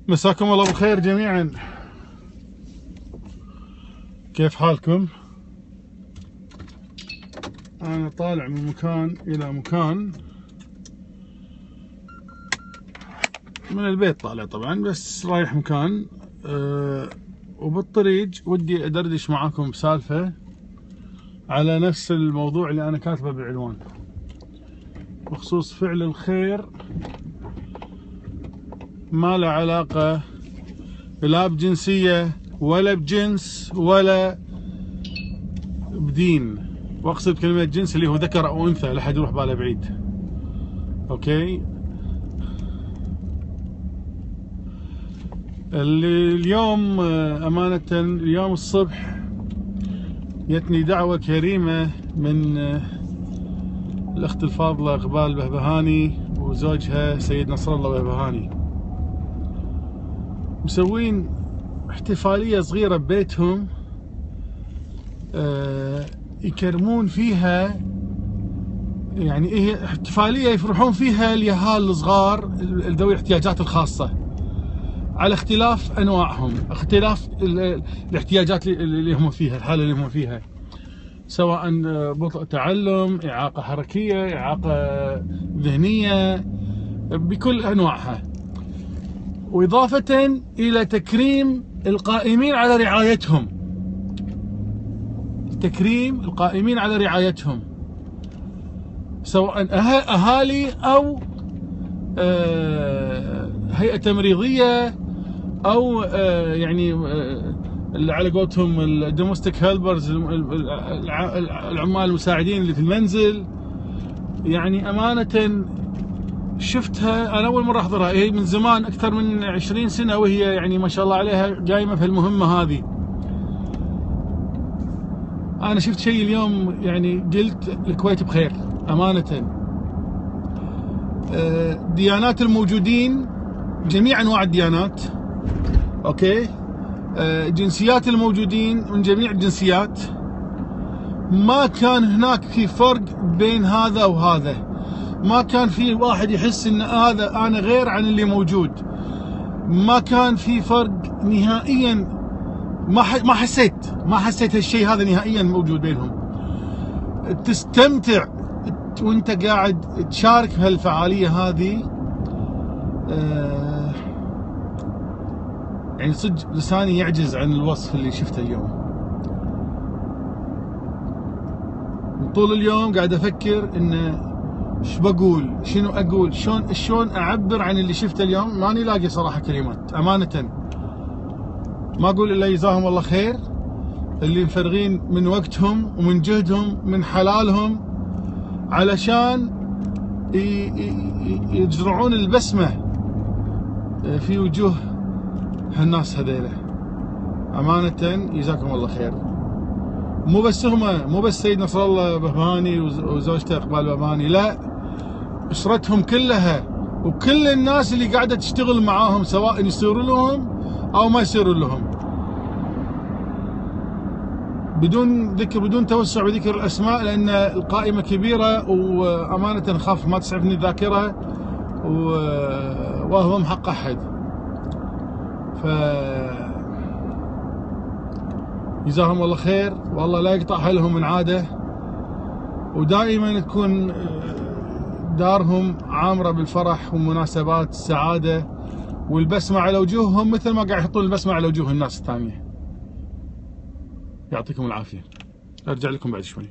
مساكم الله بالخير جميعا. كيف حالكم؟ انا طالع من مكان الى مكان، من البيت طالع طبعا، بس رايح مكان وبالطريق ودي ادردش معاكم بسالفة على نفس الموضوع اللي انا كاتبه بالعنوان بخصوص فعل الخير. ما له علاقة لا بجنسية ولا بجنس ولا بدين، واقصد كلمة جنس اللي هو ذكر او انثى، لا حد يروح باله بعيد. اوكي، اليوم امانة اليوم الصبح جتني دعوة كريمة من الاخت الفاضلة اقبال بهبهاني وزوجها سيد نصر الله بهبهاني، مسوين احتفالية صغيرة ببيتهم يكرمون فيها، يعني هي احتفالية يفرحون فيها اليهال الصغار ذوي الاحتياجات الخاصة على اختلاف انواعهم، اختلاف الاحتياجات اللي هم فيها، الحالة اللي هم فيها، سواء بطء تعلم، اعاقة حركية، اعاقة ذهنية، بكل انواعها، واضافة الى تكريم القائمين على رعايتهم، تكريم القائمين على رعايتهم سواء اهالي او هيئة تمريضية او يعني اللي على قولتهم الدومستيك هيلبرز، العمال المساعدين اللي في المنزل. يعني امانة شفتها انا اول مرة احضرها، هي من زمان اكثر من 20 سنة وهي يعني ما شاء الله عليها قايمة في المهمة هذه. انا شفت شيء اليوم يعني قلت الكويت بخير امانة. ديانات الموجودين، جميع انواع الديانات، اوكي، جنسيات الموجودين من جميع الجنسيات، ما كان هناك في فرق بين هذا وهذا، ما كان في واحد يحس ان هذا انا غير عن اللي موجود، ما كان في فرق نهائيا، ما حسيت هالشيء هذا نهائيا موجود بينهم. تستمتع وانت قاعد تشارك في هالفعالية هذه. يعني صدق لساني يعجز عن الوصف اللي شفته اليوم. طول اليوم قاعد افكر انه ايش بقول، شنو اقول، شلون اعبر عن اللي شفته اليوم. ماني لاقي صراحة كلمات امانة. ما اقول الا جزاهم الله خير اللي مفرغين من وقتهم ومن جهدهم من حلالهم علشان يجرعون البسمة في وجوه هالناس هذيله. امانة جزاكم الله خير. مو بس هم، مو بس سيد نصر الله بهبهاني وزوجته اقبال بهبهاني، لا، اسرتهم كلها وكل الناس اللي قاعدة تشتغل معاهم، سواء يصيروا لهم او ما يصيروا لهم، بدون ذكر، بدون توسع وذكر الاسماء، لان القائمة كبيرة وامانة خاف ما تسعفني الذاكرة وهو حق احد. ف جزاهم الله خير، والله لا يقطع حالهم من عاده، ودائما تكون دارهم عامرة بالفرح ومناسبات السعادة والبسمة على وجوههم، مثل ما قاعد يحطون البسمة على وجوه الناس الثانية. يعطيكم العافية. ارجع لكم بعد شوي.